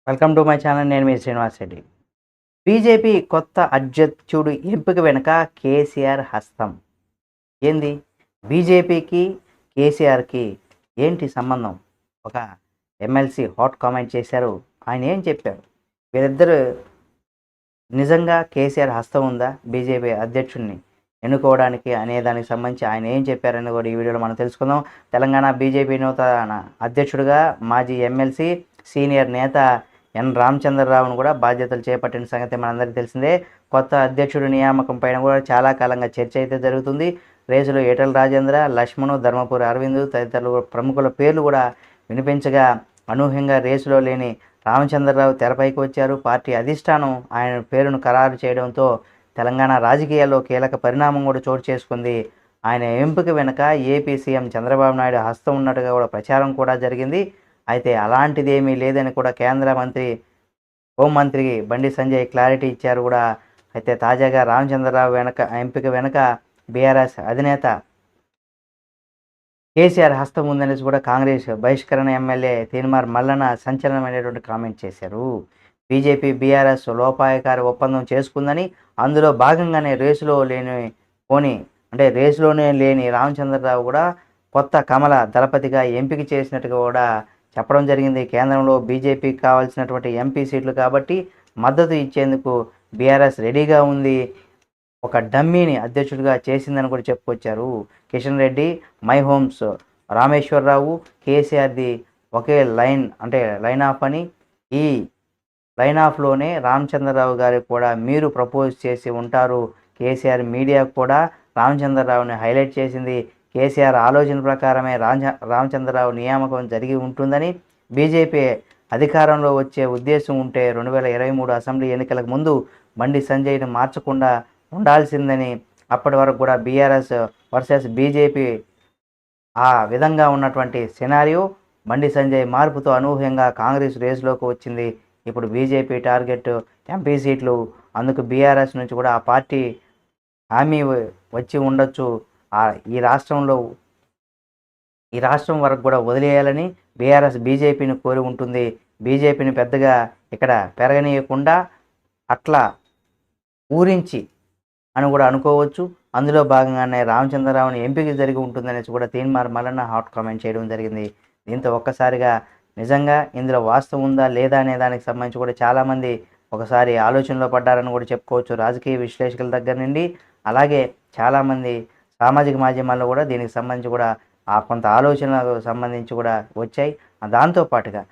Welcome to my channel. నేను మీ Srinivas Reddy. BJP కొత్త అధ్యక్షుడు ఎంపిక వెనుక కేసీఆర్ హస్తం. ఏంది? బీజేపీకి, కేసీఆర్‌కి ఏంటి సంబంధం? ఒక ఎమ్మెల్సీ హాట్ కామెంట్ చేశారు. ఆయన ఏం చెప్పారు? వీళ్ళిద్దరు నిజంగా కేసీఆర్ హస్తం ఉందా బీజేపీ అధ్యక్షుడిని ఎన్నుకోవడానికి అనే దానికి సంబంధించి ఆయన ఏం చెప్పారని కూడా ఈ వీడియోలో మనం తెలుసుకుందాం. తెలంగాణ బీజేపీ నూతన అధ్యక్షుడిగా మాజీ ఎమ్మెల్సీ, సీనియర్ నేత ఎన్ రామచంద్రరావును కూడా బాధ్యతలు చేపట్టిన సంగతి మనందరికీ తెలిసిందే. కొత్త అధ్యక్షుడి నియామకం పైన కూడా చాలా కాలంగా చర్చ అయితే జరుగుతుంది. రేసులో ఈటెల రాజేంద్ర, లక్ష్మణు, ధర్మపురి అరవింద్ తదితరులు ప్రముఖుల పేర్లు కూడా వినిపించగా, అనూహ్యంగా రేసులో లేని రామచంద్రరావు తెరపైకి వచ్చారు. పార్టీ అధిష్టానం ఆయన పేరును ఖరారు చేయడంతో తెలంగాణ రాజకీయాల్లో కీలక పరిణామం కూడా చోటు చేసుకుంది. ఆయన ఎంపిక వెనుక ఏపీ సీఎం చంద్రబాబు నాయుడు హస్తం ఉన్నట్టుగా కూడా ప్రచారం కూడా జరిగింది. అయితే అలాంటిది ఏమీ లేదని కూడా కేంద్ర హోంమంత్రి బండి సంజయ్ క్లారిటీ ఇచ్చారు కూడా. అయితే తాజాగా రామచంద్రరావు ఎంపిక వెనుక బీఆర్ఎస్ అధినేత కేసీఆర్ హస్తం ఉందనేసి కూడా కాంగ్రెస్ బహిష్కరణ ఎమ్మెల్యే తీన్మార్ మల్లన్న సంచలనమైనటువంటి కామెంట్ చేశారు. బీజేపీ, బీఆర్ఎస్ లోపాయకారి ఒప్పందం చేసుకుందని, అందులో భాగంగానే రేసులోనే లేని రామచంద్రరావు కూడా కొత్త కమల దళపతిగా ఎంపిక చేసినట్టుగా కూడా చెప్పడం జరిగింది. కేంద్రంలో బీజేపీకి కావాల్సినటువంటి ఎంపీ సీట్లు కాబట్టి మద్దతు ఇచ్చేందుకు బీఆర్ఎస్ రెడీగా ఉంది. ఒక డమ్మీని అధ్యక్షుడిగా చేసిందని కూడా చెప్పుకొచ్చారు. కిషన్ రెడ్డి, మై హోమ్స్ రామేశ్వరరావు, కేసీఆర్ది ఒకే లైన్ ఆఫ్ అని, ఈ లైన్ ఆఫ్లోనే రామచంద్రరావు గారికి కూడా మీరు ప్రపోజ్ చేసి ఉంటారు. కేసీఆర్ మీడియా కూడా రామచంద్రరావుని హైలైట్ చేసింది. కేసీఆర్ ఆలోచన ప్రకారమే రామచంద్రరావు నియామకం జరిగి ఉంటుందని, బీజేపీ అధికారంలో వచ్చే ఉద్దేశం ఉంటే 2023 అసెంబ్లీ ఎన్నికలకు ముందు బండి సంజయ్ను మార్చకుండా ఉండాల్సిందని, అప్పటి వరకు కూడా బీఆర్ఎస్ వర్సెస్ బీజేపీ ఆ విధంగా ఉన్నటువంటి సినారియో బండి సంజయ్ మార్పుతో అనూహ్యంగా కాంగ్రెస్ రేసులోకి వచ్చింది. ఇప్పుడు బీజేపీ టార్గెట్ ఎంపీ సీట్లు. అందుకు బీఆర్ఎస్ నుంచి కూడా ఆ పార్టీ హామీ వచ్చి ఉండొచ్చు. ఈ రాష్ట్రం వరకు కూడా వదిలేయాలని బీఆర్ఎస్ బీజేపీని కోరి ఉంటుంది. బీజేపీని పెద్దగా ఇక్కడ పెరగనీయకుండా అట్లా ఊరించి అని కూడా అనుకోవచ్చు. అందులో భాగంగానే రామచంద్రరావుని ఎంపిక జరిగి ఉంటుందనేసి కూడా తీన్మార్ మల్లన్న హాట్ కామెంట్ చేయడం జరిగింది. దీంతో ఒక్కసారిగా నిజంగా ఇందులో వాస్తవం ఉందా లేదా అనే దానికి సంబంధించి కూడా చాలామంది ఒకసారి ఆలోచనలో పడ్డారని కూడా చెప్పుకోవచ్చు. రాజకీయ విశ్లేషకుల దగ్గర నుండి అలాగే చాలామంది సామాజిక మాధ్యమాల్లో కూడా దీనికి సంబంధించి కూడా కొంత ఆలోచనలకు సంబంధించి కూడా వచ్చాయి. దాంతోపాటుగా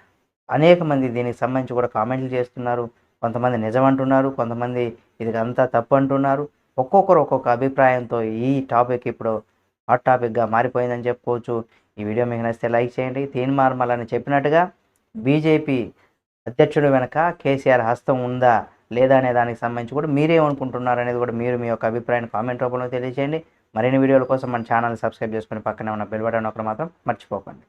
అనేక మంది దీనికి సంబంధించి కూడా కామెంట్లు చేస్తున్నారు. కొంతమంది నిజమంటున్నారు, కొంతమంది ఇది అంతా తప్పు అంటున్నారు. ఒక్కొక్కరు ఒక్కొక్క అభిప్రాయంతో ఈ టాపిక్ ఇప్పుడు హాట్ టాపిక్గా మారిపోయిందని చెప్పుకోవచ్చు. ఈ వీడియో మీకు నచ్చితే లైక్ చేయండి. తీన్మార్ మల్లన్న చెప్పినట్టుగా బీజేపీ అధ్యక్షుడు వెనక కేసీఆర్ హస్తం ఉందా లేదా అనే దానికి సంబంధించి కూడా మీరేమనుకుంటున్నారు అనేది కూడా మీరు మీ యొక్క అభిప్రాయాన్ని కామెంట్ రూపంలో తెలియజేయండి. మరిన్ని వీడియోల కోసం మన ఛానల్ సబ్స్క్రైబ్ చేసుకొని పక్కనే ఉన్న బెల్ బటన్ ఒకటి మాత్రం మర్చిపోకండి.